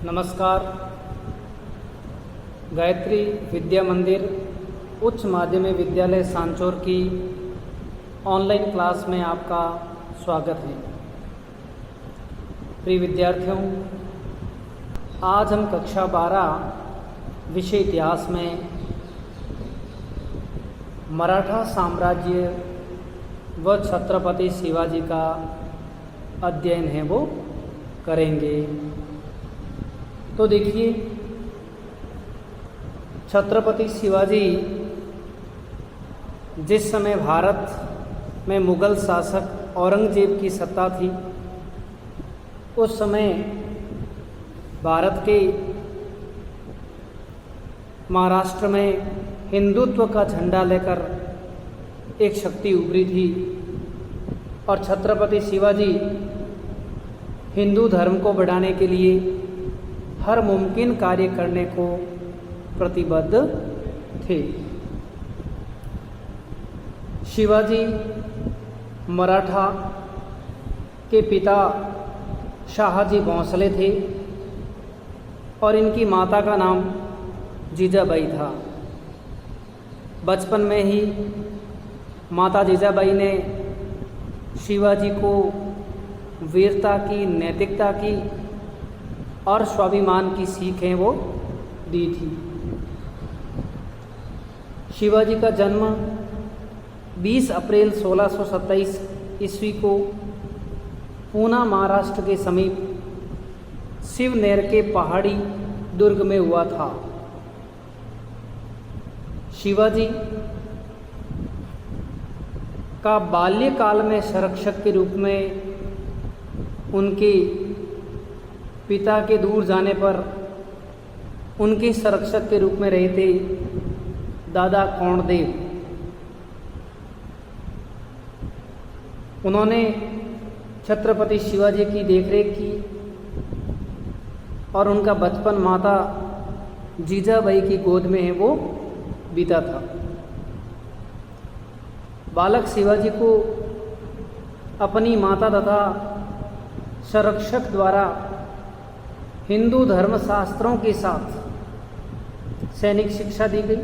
नमस्कार। गायत्री विद्या मंदिर उच्च माध्यमिक विद्यालय सांचौर की ऑनलाइन क्लास में आपका स्वागत है। प्रिय विद्यार्थियों, आज हम कक्षा 12 विषय इतिहास में मराठा साम्राज्य व छत्रपति शिवाजी का अध्ययन है वो करेंगे। तो देखिए, छत्रपति शिवाजी जिस समय भारत में मुग़ल शासक औरंगजेब की सत्ता थी, उस समय भारत के महाराष्ट्र में हिंदुत्व का झंडा लेकर एक शक्ति उभरी थी और छत्रपति शिवाजी हिंदू धर्म को बढ़ाने के लिए हर मुमकिन कार्य करने को प्रतिबद्ध थे। शिवाजी मराठा के पिता शाहजी भोंसले थे और इनकी माता का नाम जीजाबाई था। बचपन में ही माता जीजाबाई ने शिवाजी को वीरता की, नैतिकता की और स्वाभिमान की सीखें वो दी थी। शिवाजी का जन्म 20 अप्रैल 1627 ईस्वी को पूना, महाराष्ट्र के समीप शिवनेर के पहाड़ी दुर्ग में हुआ था। शिवाजी का बाल्यकाल में संरक्षक के रूप में उनके पिता के दूर जाने पर उनके संरक्षक के रूप में रहे थे दादा कोंडदेव। उन्होंने छत्रपति शिवाजी की देखरेख की और उनका बचपन माता जीजाबाई की गोद में है वो बीता था। बालक शिवाजी को अपनी माता तथा संरक्षक द्वारा हिंदू धर्मशास्त्रों के साथ सैनिक शिक्षा दी गई।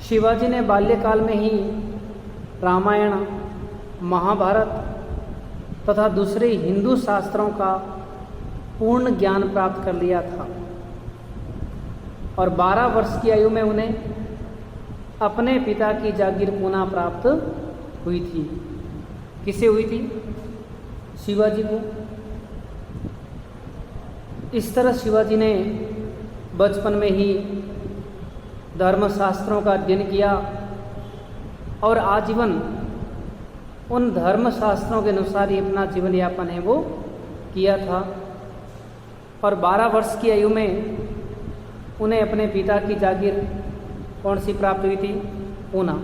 शिवाजी ने बाल्यकाल में ही रामायण, महाभारत तथा दूसरे हिंदू शास्त्रों का पूर्ण ज्ञान प्राप्त कर लिया था और 12 वर्ष की आयु में उन्हें अपने पिता की जागीर पुनः प्राप्त हुई थी। किसे हुई थी? शिवाजी को। इस तरह शिवाजी ने बचपन में ही धर्मशास्त्रों का अध्ययन किया और आजीवन उन धर्मशास्त्रों के अनुसार ही अपना जीवन यापन है वो किया था और 12 वर्ष की आयु में उन्हें अपने पिता की जागीर कौन सी प्राप्त हुई थी? पूना।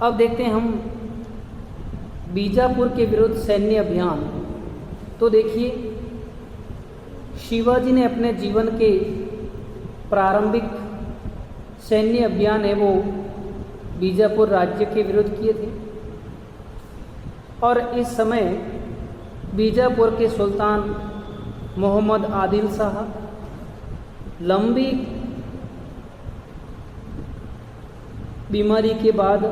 अब देखते हैं हम बीजापुर के विरुद्ध सैन्य अभियान। तो देखिए, शिवाजी ने अपने जीवन के प्रारंभिक सैन्य अभियान है वो बीजापुर राज्य के विरुद्ध किए थे और इस समय बीजापुर के सुल्तान मोहम्मद आदिल शाह लंबी बीमारी के बाद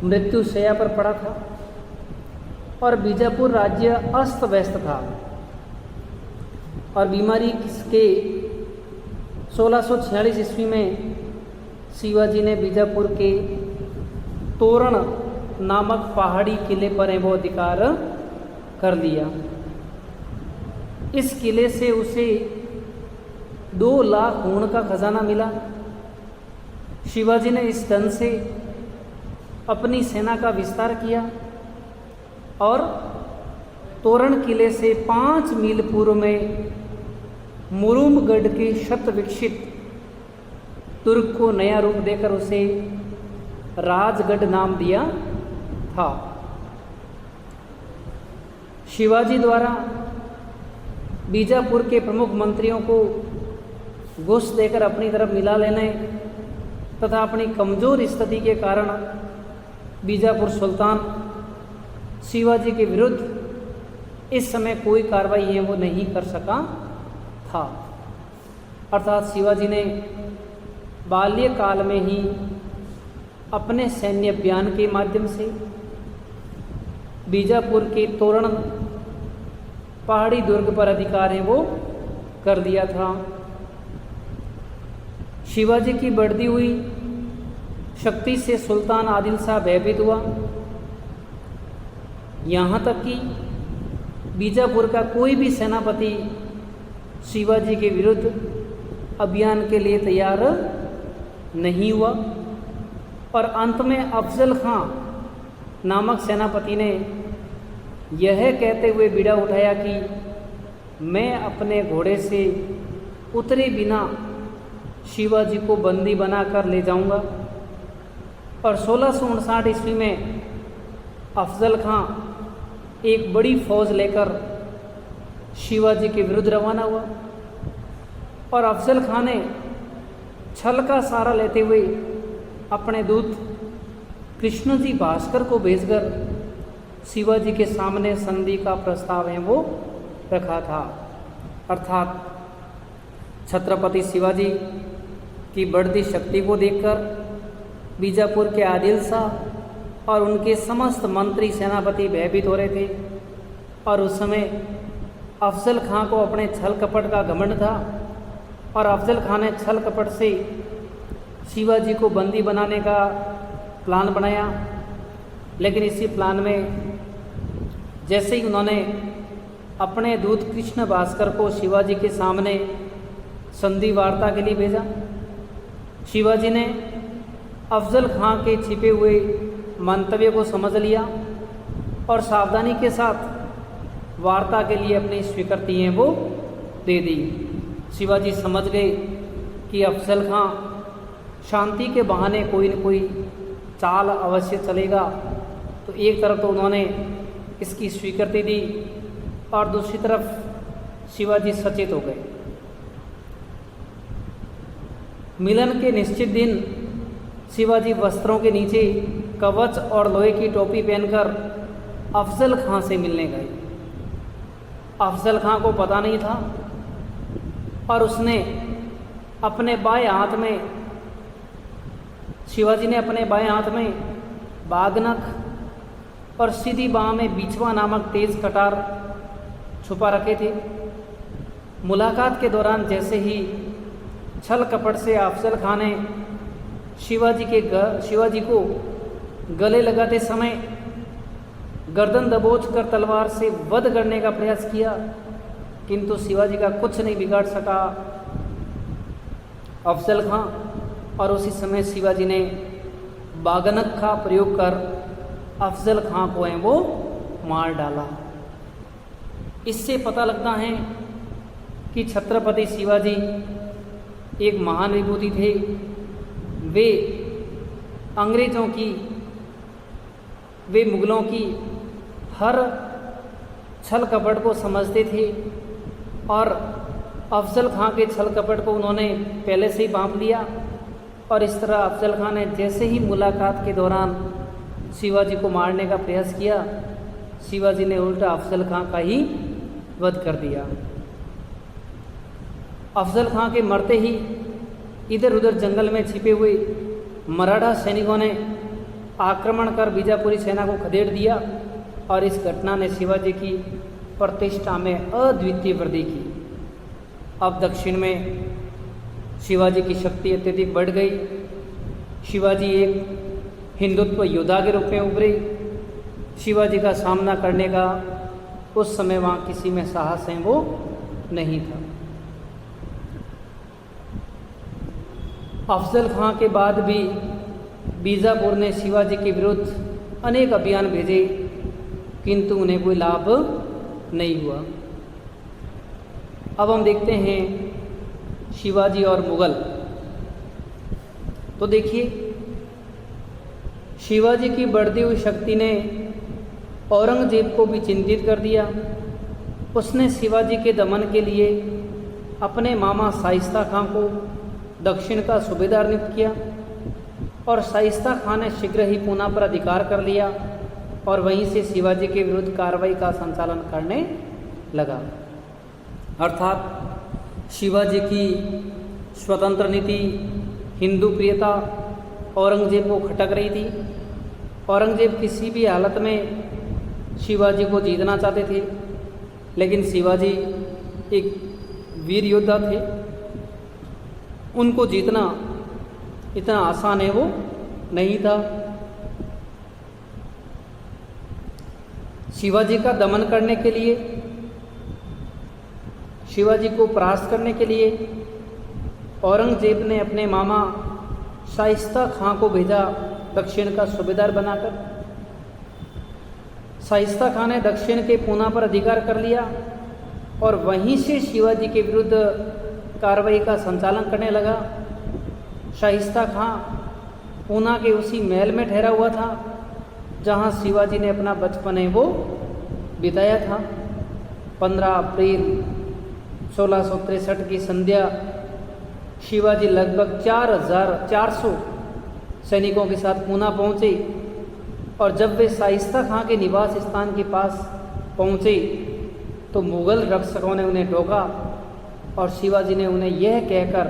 मृत्युशैया पर पड़ा था और बीजापुर राज्य अस्त व्यस्त था और बीमारी के 1646 ईस्वी में शिवाजी ने बीजापुर के तोरण नामक पहाड़ी किले पर वो अधिकार कर लिया। इस किले से उसे 2 लाख ऊँट का खजाना मिला। शिवाजी ने इस धन से अपनी सेना का विस्तार किया और तोरण किले से 5 मील पूर्व में मुरुमगढ़ के शत विकसित दुर्ग को नया रूप देकर उसे राजगढ़ नाम दिया था। शिवाजी द्वारा बीजापुर के प्रमुख मंत्रियों को घूस देकर अपनी तरफ मिला लेने तथा अपनी कमज़ोर स्थिति के कारण बीजापुर सुल्तान शिवाजी के विरुद्ध इस समय कोई कार्रवाई है वो नहीं कर सका था। अर्थात शिवाजी ने बाल्यकाल में ही अपने सैन्य अभियान के माध्यम से बीजापुर के तोरण पहाड़ी दुर्ग पर अधिकार है वो कर दिया था। शिवाजी की बढ़ती हुई शक्ति से सुल्तान आदिल शाह भयभीत हुआ। यहाँ तक कि बीजापुर का कोई भी सेनापति शिवाजी के विरुद्ध अभियान के लिए तैयार नहीं हुआ और अंत में अफजल खां नामक सेनापति ने यह कहते हुए बीड़ा उठाया कि मैं अपने घोड़े से उतरे बिना शिवाजी को बंदी बनाकर ले जाऊंगा। और 1659 ईस्वी में अफजल खां एक बड़ी फौज लेकर शिवाजी के विरुद्ध रवाना हुआ और अफजल खां ने छल का सहारा लेते हुए अपने दूत कृष्णजी भास्कर को भेजकर शिवाजी के सामने संधि का प्रस्ताव है वो रखा था। अर्थात छत्रपति शिवाजी की बढ़ती शक्ति को देखकर बीजापुर के आदिल शाह और उनके समस्त मंत्री सेनापति भयभीत हो रहे थे और उस समय अफजल खां को अपने छल कपट का घमंड था और अफजल खां ने छल कपट से शिवाजी को बंदी बनाने का प्लान बनाया। लेकिन इसी प्लान में जैसे ही उन्होंने अपने दूत कृष्ण भास्कर को शिवाजी के सामने संधि वार्ता के लिए भेजा, शिवाजी ने अफजल खां के छिपे हुए मंतव्य को समझ लिया और सावधानी के साथ वार्ता के लिए अपनी स्वीकृति है वो दे दी। शिवाजी समझ गए कि अफजल खां शांति के बहाने कोई न कोई चाल अवश्य चलेगा, तो एक तरफ तो उन्होंने इसकी स्वीकृति दी और दूसरी तरफ शिवाजी सचेत हो गए। मिलन के निश्चित दिन शिवाजी वस्त्रों के नीचे कवच और लोहे की टोपी पहनकर अफजल खां से मिलने गए। अफजल खां को पता नहीं था और उसने अपने बाएं हाथ में शिवाजी ने अपने बाएं हाथ में बागनख और सीधी बाह में बिछवा नामक तेज कटार छुपा रखे थे। मुलाकात के दौरान जैसे ही छल कपट से अफजल खां ने शिवाजी को गले लगाते समय गर्दन दबोच कर तलवार से वध करने का प्रयास किया, किंतु शिवाजी का कुछ नहीं बिगाड़ सका अफजल खां। और उसी समय शिवाजी ने बागनक का प्रयोग कर अफजल खां को है वो मार डाला। इससे पता लगता है कि छत्रपति शिवाजी एक महान विभूति थे। वे अंग्रेज़ों की, वे मुगलों की हर छल कपट को समझते थे और अफजल खां के छल कपट को उन्होंने पहले से ही भांप लिया। और इस तरह अफजल खां ने जैसे ही मुलाकात के दौरान शिवाजी को मारने का प्रयास किया, शिवाजी ने उल्टा अफजल खां का ही वध कर दिया। अफजल खां के मरते ही इधर उधर जंगल में छिपे हुए मराठा सैनिकों ने आक्रमण कर बीजापुरी सेना को खदेड़ दिया और इस घटना ने शिवाजी की प्रतिष्ठा में अद्वितीय वृद्धि की। अब दक्षिण में शिवाजी की शक्ति अत्यधिक बढ़ गई। शिवाजी एक हिंदुत्व योद्धा के रूप में उभरे। शिवाजी का सामना करने का उस समय वहाँ किसी में साहस है वो नहीं था। अफजल खां के बाद भी बीजापुर ने शिवाजी के विरुद्ध अनेक अभियान भेजे, किंतु उन्हें कोई लाभ नहीं हुआ। अब हम देखते हैं शिवाजी और मुगल। तो देखिए, शिवाजी की बढ़ती हुई शक्ति ने औरंगजेब को भी चिंतित कर दिया। उसने शिवाजी के दमन के लिए अपने मामा शाइस्ता खां को दक्षिण का सूबेदार नियुक्त किया और शाइस्ता खां ने शीघ्र ही पूना पर अधिकार कर लिया और वहीं से शिवाजी के विरुद्ध कार्रवाई का संचालन करने लगा। अर्थात शिवाजी की स्वतंत्र नीति, हिंदू प्रियता औरंगजेब को खटक रही थी। औरंगजेब किसी भी हालत में शिवाजी को जीतना चाहते थे, लेकिन शिवाजी एक वीर योद्धा थे, उनको जीतना इतना आसान है वो नहीं था। शिवाजी का दमन करने के लिए, शिवाजी को परास्त करने के लिए औरंगजेब ने अपने मामा शाइस्ता खां को भेजा दक्षिण का सूबेदार बनाकर। शाइस्ता खां ने दक्षिण के पूना पर अधिकार कर लिया और वहीं से शिवाजी के विरुद्ध कार्रवाई का संचालन करने लगा। शाइस्ता खां पूना के उसी महल में ठहरा हुआ था जहां शिवाजी ने अपना बचपन है वो बिताया था। 15 अप्रैल 1663 की संध्या शिवाजी लगभग 4400 सैनिकों के साथ पूना पहुंचे और जब वे शाइस्ता खां के निवास स्थान के पास पहुंचे तो मुगल रक्षकों ने उन्हें टोका और शिवाजी ने उन्हें यह कहकर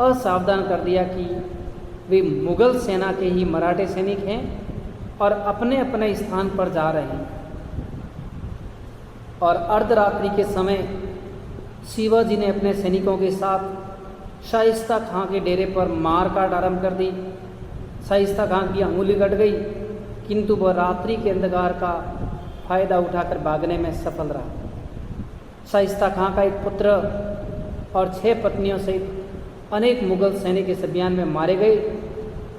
असावधान कर दिया कि वे मुगल सेना के ही मराठे सैनिक हैं और अपने अपने स्थान पर जा रहे हैं। और अर्धरात्रि के समय शिवाजी ने अपने सैनिकों के साथ शाइस्ता खां के डेरे पर मारकाट आरंभ कर दी। शाइस्ता खां की अंगुली कट गई, किंतु वह रात्रि के अंधकार का फायदा उठाकर भागने में सफल रहा। शाइस्ता खां का एक पुत्र और 6 पत्नियों सहित अनेक मुगल सैनिक इस अभियान में मारे गए।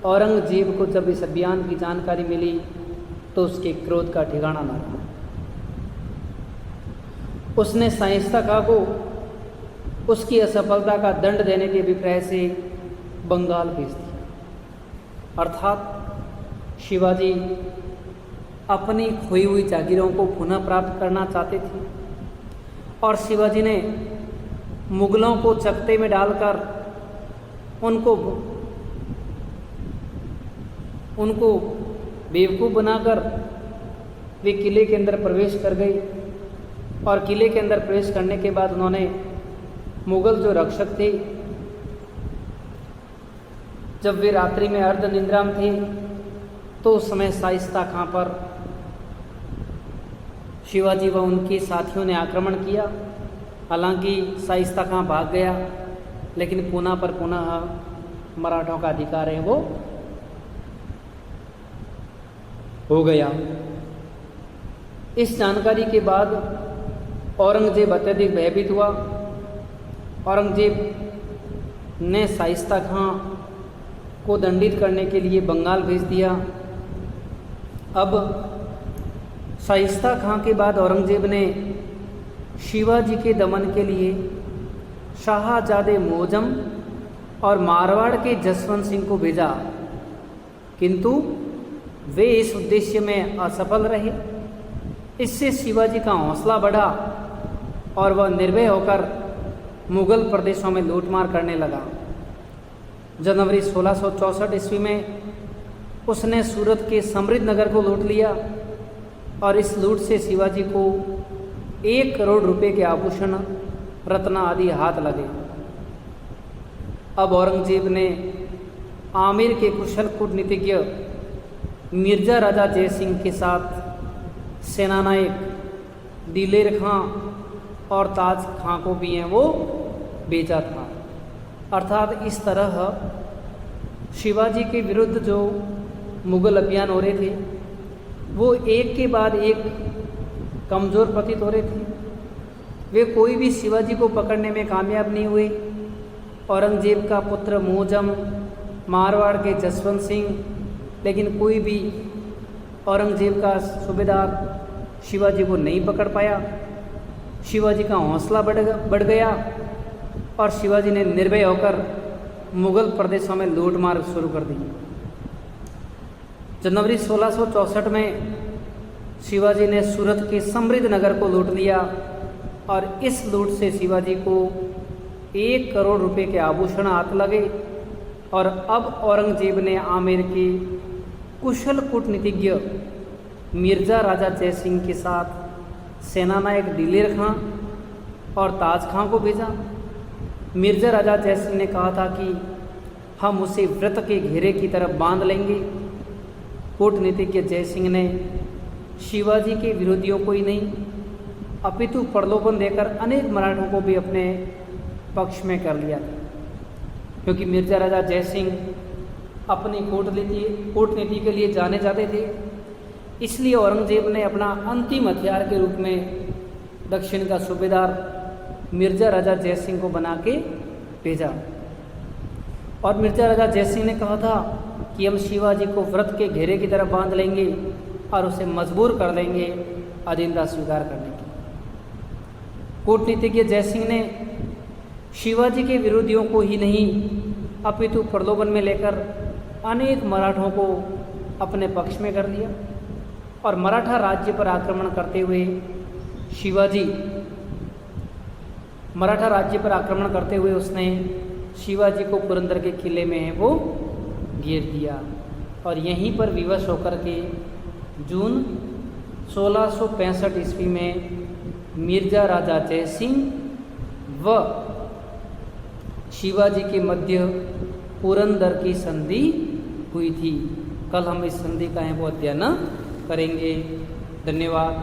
औरंगजेब को जब इस अभियान की जानकारी मिली तो उसके क्रोध का ठिकाना न रहा। उसने शाइस्ता खां को उसकी असफलता का दंड देने के अभिप्राय से बंगाल भेज दिया। अर्थात शिवाजी अपनी खोई हुई जागीरों को पुनः प्राप्त करना चाहते थे और शिवाजी ने मुगलों को चकते में डालकर उनको बेवकूफ़ बनाकर वे किले के अंदर प्रवेश कर गए। और किले के अंदर प्रवेश करने के बाद उन्होंने मुगल जो रक्षक थे, जब वे रात्रि में अर्ध निद्रा में थे तो उस समय शाइस्ता खां पर शिवाजी व उनके साथियों ने आक्रमण किया। हालांकि शाइस्ता खां भाग गया, लेकिन पूना पर पुनः मराठों का अधिकार है वो हो गया। इस जानकारी के बाद औरंगजेब अत्यधिक भयभीत हुआ। औरंगजेब ने शाइस्ता खां को दंडित करने के लिए बंगाल भेज दिया। अब शाइस्ता खां के बाद औरंगजेब ने शिवाजी के दमन के लिए शाहजादे मोजम और मारवाड़ के जसवंत सिंह को भेजा, किंतु वे इस उद्देश्य में असफल रहे। इससे शिवाजी का हौसला बढ़ा और वह निर्भय होकर मुगल प्रदेशों में लूटमार करने लगा। जनवरी 1664 ईस्वी में उसने सूरत के समृद्ध नगर को लूट लिया और इस लूट से शिवाजी को 1 करोड़ रुपए के आभूषण, रत्न आदि हाथ लगे। अब औरंगजेब ने आमेर के कुशल कूटनीतिज्ञ मिर्जा राजा जय सिंह के साथ सेनानायक दिलेर खां और ताज खां को भी हैं वो भेजा था। अर्थात इस तरह शिवाजी के विरुद्ध जो मुगल अभियान हो रहे थे वो एक के बाद एक कमज़ोर प्रतीत हो रहे थे। वे कोई भी शिवाजी को पकड़ने में कामयाब नहीं हुए। औरंगजेब का पुत्र मोजम, मारवाड़ के जसवंत सिंह, लेकिन कोई भी औरंगजेब का सूबेदार शिवाजी को नहीं पकड़ पाया। शिवाजी का हौसला बढ़ गया और शिवाजी ने निर्भय होकर मुगल प्रदेशों में लूटमार शुरू कर दी। जनवरी 1664 में शिवाजी ने सूरत के समृद्ध नगर को लूट लिया और इस लूट से शिवाजी को 1 करोड़ रुपए के आभूषण हाथ लगे। और अब औरंगजेब ने आमेर के कुशल कूटनीतिज्ञ मिर्ज़ा राजा जयसिंह के साथ सेनानायक दिलेर खां और ताज खां को भेजा। मिर्ज़ा राजा जयसिंह ने कहा था कि हम उसे व्रत के घेरे की तरफ बांध लेंगे। कूटनीतिज्ञ जयसिंह ने शिवाजी के विरोधियों को ही नहीं अपितु प्रलोभन देकर अनेक मराठों को भी अपने पक्ष में कर लिया था, क्योंकि मिर्ज़ा राजा जयसिंह अपनी कूटनीति के लिए जाने जाते थे। इसलिए औरंगजेब ने अपना अंतिम हथियार के रूप में दक्षिण का सूबेदार मिर्ज़ा राजा जयसिंह को बना के भेजा। और मिर्ज़ा राजा जयसिंह ने कहा था कि हम शिवाजी को व्रत के घेरे की तरफ बांध लेंगे और उसे मजबूर कर देंगे अधीनता स्वीकार करने की। कूटनीतिज्ञ जयसिंह ने शिवाजी के विरोधियों को ही नहीं अपितु प्रलोभन में लेकर अनेक मराठों को अपने पक्ष में कर लिया और मराठा राज्य पर आक्रमण करते हुए उसने शिवाजी को पुरंदर के किले में वो घेर दिया। और यहीं पर विवश होकर के जून 1665 ईस्वी में मिर्ज़ा राजा जयसिंह व शिवाजी के मध्य पुरंदर की संधि हुई थी। कल हम इस संधि का है वो अध्ययन करेंगे। धन्यवाद।